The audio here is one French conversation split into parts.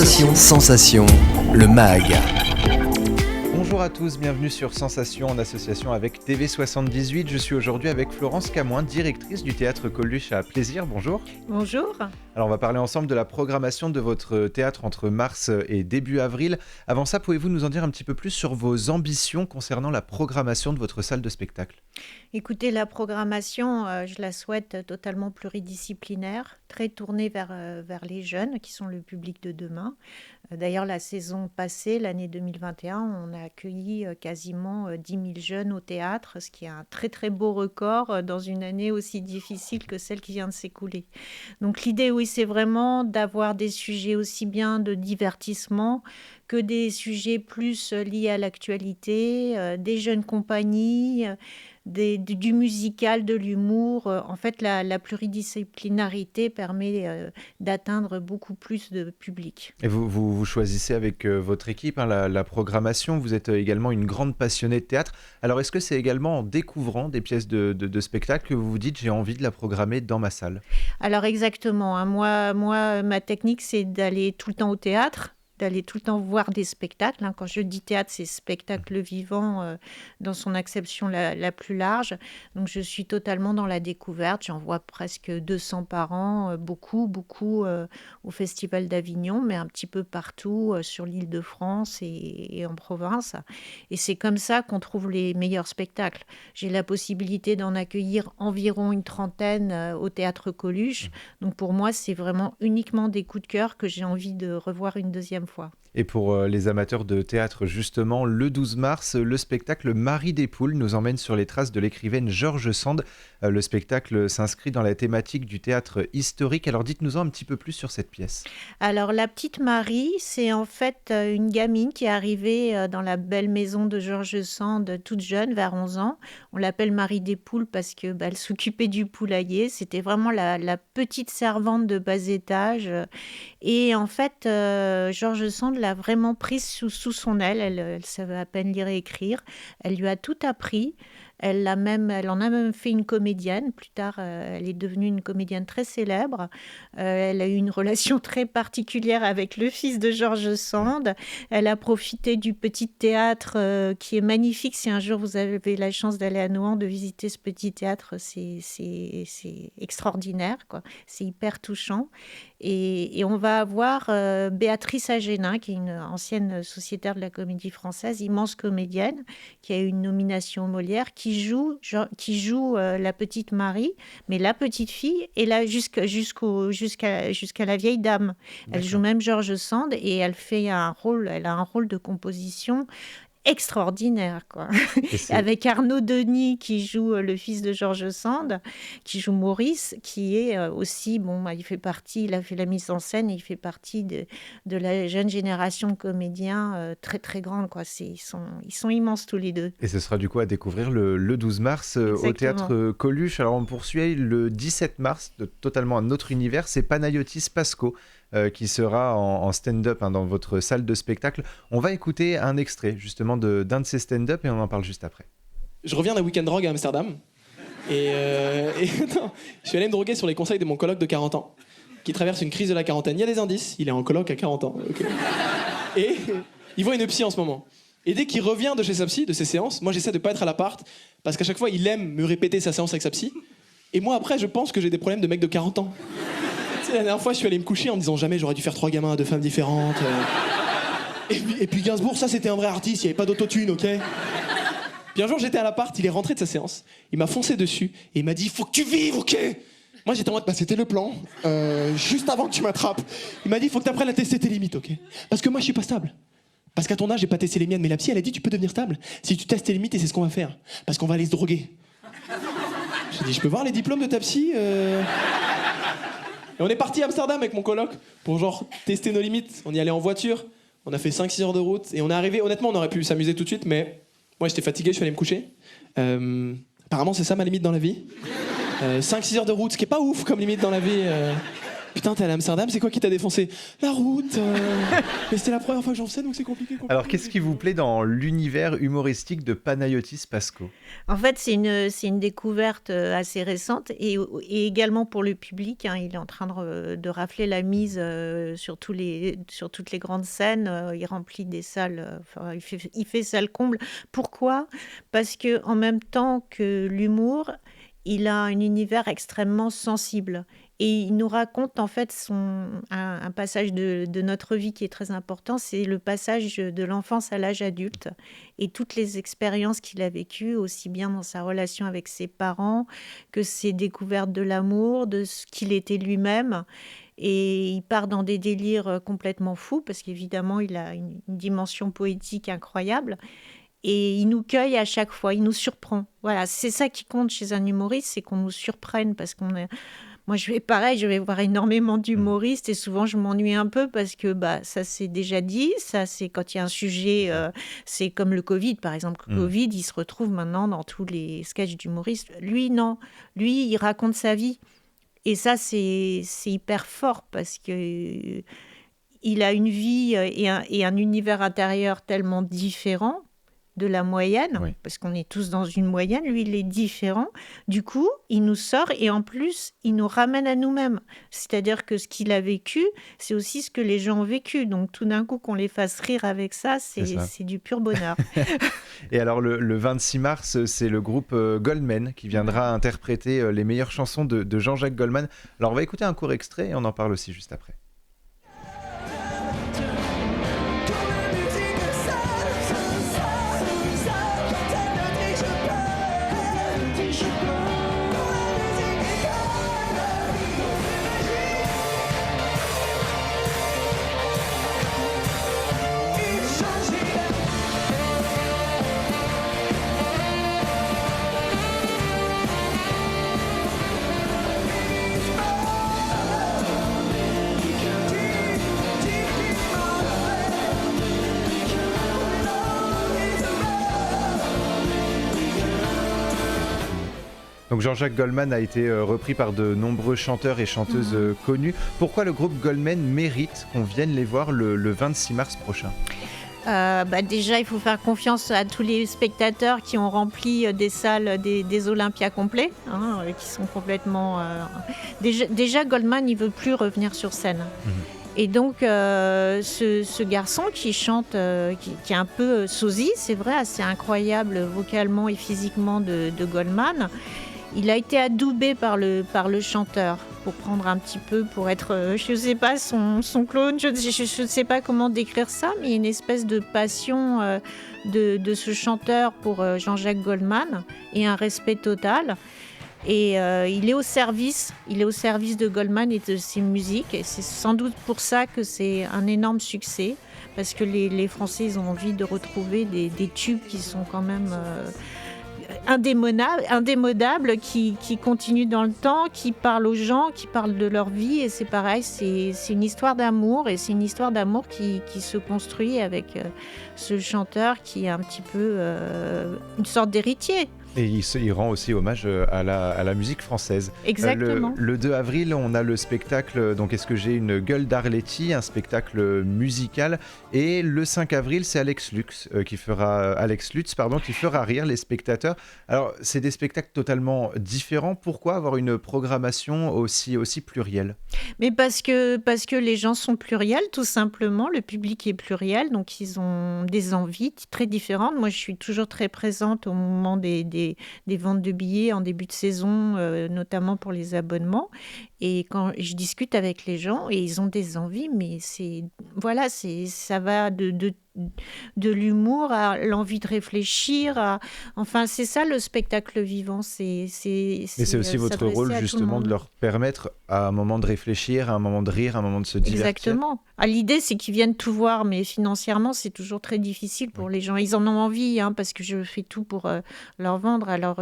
Sensation, le MAG. Bonjour à tous, bienvenue sur Sensation en association avec TV78. Je suis aujourd'hui avec Florence Camoin, directrice du théâtre Coluche à Plaisir. Bonjour. Bonjour. Alors on va parler ensemble de la programmation de votre théâtre entre mars et début avril. Avant ça, pouvez-vous nous en dire un petit peu plus sur vos ambitions concernant la programmation de votre salle de spectacle ? Écoutez, la programmation, je la souhaite totalement pluridisciplinaire, très tournée vers les jeunes qui sont le public de demain. D'ailleurs, la saison passée, l'année 2021, on a accueilli quasiment 10 000 jeunes au théâtre, ce qui est un très très beau record dans une année aussi difficile que celle qui vient de s'écouler. Donc l'idée, oui, c'est vraiment d'avoir des sujets aussi bien de divertissement que des sujets plus liés à l'actualité, des jeunes compagnies, du musical, de l'humour. En fait, la pluridisciplinarité permet d'atteindre beaucoup plus de public. Et vous choisissez avec votre équipe la programmation. Vous êtes également une grande passionnée de théâtre. Alors est-ce que c'est également en découvrant des pièces de spectacle que vous vous dites j'ai envie de la programmer dans ma salle ? Alors exactement, hein. Moi, ma technique, c'est d'aller tout le temps au théâtre, d'aller tout le temps voir des spectacles. Hein. Quand je dis théâtre, c'est spectacle vivant dans son acception la plus large. Donc je suis totalement dans la découverte. J'en vois presque 200 par an, beaucoup au Festival d'Avignon, mais un petit peu partout sur l'Île-de-France et en province. Et c'est comme ça qu'on trouve les meilleurs spectacles. J'ai la possibilité d'en accueillir environ une trentaine au Théâtre Coluche. Donc pour moi, c'est vraiment uniquement des coups de cœur que j'ai envie de revoir une deuxième fois. Et pour les amateurs de théâtre, justement, le 12 mars, le spectacle Marie des Poules nous emmène sur les traces de l'écrivaine George Sand. Le spectacle s'inscrit dans la thématique du théâtre historique. Alors dites-nous-en un petit peu plus sur cette pièce. Alors la petite Marie, c'est en fait une gamine qui est arrivée dans la belle maison de George Sand toute jeune, vers 11 ans. On l'appelle Marie des Poules parce que elle s'occupait du poulailler. C'était vraiment la petite servante de bas étage. Et en fait, George Sand l'a vraiment prise sous son aile. Elle savait à peine lire et écrire. Elle lui a tout appris. Elle en a même fait une comédienne. Plus tard, elle est devenue une comédienne très célèbre. Elle a eu une relation très particulière avec le fils de George Sand. Elle a profité du petit théâtre qui est magnifique. Si un jour vous avez la chance d'aller à Nohant, de visiter ce petit théâtre, c'est extraordinaire, quoi. C'est hyper touchant. Et on va avoir Béatrice Agénin, qui est une ancienne sociétaire de la Comédie Française, immense comédienne, qui a eu une nomination au Molière, qui joue la petite Marie, mais la petite fille, et là jusqu'à la vieille dame. Elle joue même George Sand et elle a un rôle de composition extraordinaire, quoi. Avec Arnaud Denis qui joue le fils de George Sand, qui joue Maurice, qui est aussi, il a fait la mise en scène et il fait partie de la jeune génération de comédiens très très grande, quoi. Ils sont immenses tous les deux. Et ce sera du coup à découvrir le 12 mars au Théâtre Coluche. Alors on poursuit le 17 mars, totalement un autre univers, c'est Panayotis Pasco qui sera en stand-up dans votre salle de spectacle. On va écouter un extrait justement d'un de ces stand-up et on en parle juste après. Je reviens d'un week-end drogue à Amsterdam et non, je suis allé me droguer sur les conseils de mon coloc de 40 ans qui traverse une crise de la quarantaine. Il y a des indices, il est en coloc à 40 ans. Okay. Et il voit une psy en ce moment. Et dès qu'il revient de chez sa psy, de ses séances, moi j'essaie de pas être à l'appart parce qu'à chaque fois il aime me répéter sa séance avec sa psy. Et moi après je pense que j'ai des problèmes de mec de 40 ans. La dernière fois, je suis allé me coucher en me disant jamais j'aurais dû faire 3 gamins à 2 femmes différentes. Et puis Gainsbourg, ça c'était un vrai artiste, il n'y avait pas d'autotune, ok ? Puis un jour, j'étais à l'appart, il est rentré de sa séance, il m'a foncé dessus et il m'a dit faut que tu vives, ok ? Moi j'étais en mode c'était le plan, juste avant que tu m'attrapes. Il m'a dit faut que tu apprennes à tester tes limites, ok ? Parce que moi je suis pas stable. Parce qu'à ton âge, j'ai pas testé les miennes, mais la psy elle a dit tu peux devenir stable si tu testes tes limites et c'est ce qu'on va faire. Parce qu'on va aller se droguer. J'ai dit je peux voir les diplômes de ta psy Et on est parti à Amsterdam avec mon coloc pour tester nos limites. On y allait en voiture, on a fait 5-6 heures de route et on est arrivé, honnêtement on aurait pu s'amuser tout de suite mais moi j'étais fatigué, je suis allé me coucher. Apparemment c'est ça ma limite dans la vie. 5-6 heures de route, ce qui est pas ouf comme limite dans la vie. Putain, t'es allé à Amsterdam, c'est quoi qui t'a défoncé? La route. Mais c'était la première fois que j'en faisais, donc c'est compliqué. Alors, qu'est-ce qui vous plaît dans l'univers humoristique de Panayotis Pasco? En fait, c'est une découverte assez récente et également pour le public. Hein, il est en train de rafler la mise sur toutes les grandes scènes. Il remplit des salles. Enfin, il fait salle comble. Pourquoi? Parce que en même temps que l'humour, il a un univers extrêmement sensible. Et il nous raconte en fait un passage de notre vie qui est très important, c'est le passage de l'enfance à l'âge adulte et toutes les expériences qu'il a vécues, aussi bien dans sa relation avec ses parents que ses découvertes de l'amour, de ce qu'il était lui-même. Et il part dans des délires complètement fous parce qu'évidemment, il a une dimension poétique incroyable. Et il nous cueille à chaque fois, il nous surprend. Voilà, c'est ça qui compte chez un humoriste, c'est qu'on nous surprenne parce qu'on est... Moi, je vais voir énormément d'humoristes et souvent, je m'ennuie un peu parce que ça, c'est déjà dit. Ça, c'est quand il y a un sujet, c'est comme le Covid, par exemple. Le Covid, il se retrouve maintenant dans tous les sketchs d'humoristes. Lui, non. Lui, il raconte sa vie. Et ça, c'est hyper fort parce que il a une vie et un univers intérieur tellement différent de la moyenne, Oui. parce qu'on est tous dans une moyenne, lui il est différent, du coup il nous sort et en plus il nous ramène à nous-mêmes, c'est-à-dire que ce qu'il a vécu, c'est aussi ce que les gens ont vécu, donc tout d'un coup qu'on les fasse rire avec ça, c'est du pur bonheur. Et alors le 26 mars, c'est le groupe Goldman qui viendra interpréter les meilleures chansons de Jean-Jacques Goldman. Alors on va écouter un court extrait et on en parle aussi juste après. Donc Jean-Jacques Goldman a été repris par de nombreux chanteurs et chanteuses connus. Pourquoi le groupe Goldman mérite qu'on vienne les voir le 26 mars prochain? Déjà, il faut faire confiance à tous les spectateurs qui ont rempli des salles des Olympias complets, hein, qui sont complètement... Déjà, Goldman, il ne veut plus revenir sur scène. Et donc, ce garçon qui chante, qui est un peu sosie, c'est vrai, assez incroyable vocalement et physiquement de Goldman, il a été adoubé par le chanteur pour prendre un petit peu, pour être, je ne sais pas, son clone, je ne sais pas comment décrire ça, mais une espèce de passion de ce chanteur pour Jean-Jacques Goldman et un respect total. Et il est au service de Goldman et de ses musiques. Et c'est sans doute pour ça que c'est un énorme succès, parce que les Français, ils ont envie de retrouver des tubes qui sont quand même indémodables, qui continuent dans le temps, qui parlent aux gens, qui parlent de leur vie. Et c'est pareil, c'est une histoire d'amour, et c'est une histoire d'amour qui se construit avec ce chanteur qui est un petit peu une sorte d'héritier. Et il rend aussi hommage à la musique française. Exactement. Le 2 avril, on a le spectacle, donc Est-ce que j'ai une gueule d'Arletty, un spectacle musical. Et le 5 avril, c'est Alex Lutz qui fera rire les spectateurs. Alors, c'est des spectacles totalement différents. Pourquoi avoir une programmation aussi plurielle? Mais parce que les gens sont pluriels, tout simplement. Le public est pluriel, donc ils ont des envies très différentes. Moi, je suis toujours très présente au moment des ventes de billets en début de saison, notamment pour les abonnements. Et quand je discute avec les gens, et ils ont des envies, mais ça va de l'humour à l'envie de réfléchir. Enfin, c'est ça le spectacle vivant. Et c'est aussi votre rôle, justement, de leur permettre à un moment de réfléchir, à un moment de rire, à un moment de se divertir. Exactement. L'idée, c'est qu'ils viennent tout voir, mais financièrement, c'est toujours très difficile pour les gens. Ils en ont envie, parce que je fais tout pour leur vendre. Alors,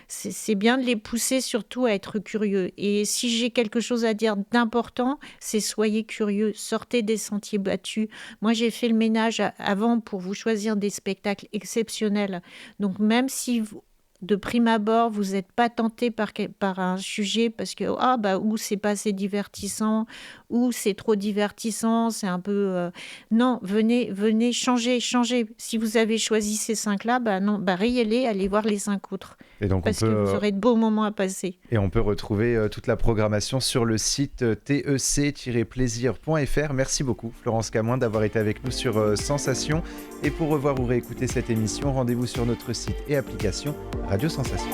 c'est bien de les pousser surtout à être curieux. Et si j'ai quelque chose à dire d'important, c'est soyez curieux, sortez des sentiers battus. Moi, j'ai fait le ménage avant pour vous choisir des spectacles exceptionnels. Donc, même si de prime abord, vous n'êtes pas tenté par un sujet parce que ou c'est pas assez divertissant, ou c'est trop divertissant, c'est un peu... Non, venez, changez. Si vous avez choisi ces 5-là, rayez-les, allez voir les 5 autres. Et donc parce que vous aurez de beaux moments à passer. Et on peut retrouver toute la programmation sur le site tec-plaisir.fr. Merci beaucoup Florence Camoin d'avoir été avec nous sur Sensation. Et pour revoir ou réécouter cette émission, rendez-vous sur notre site et application Radio Sensation.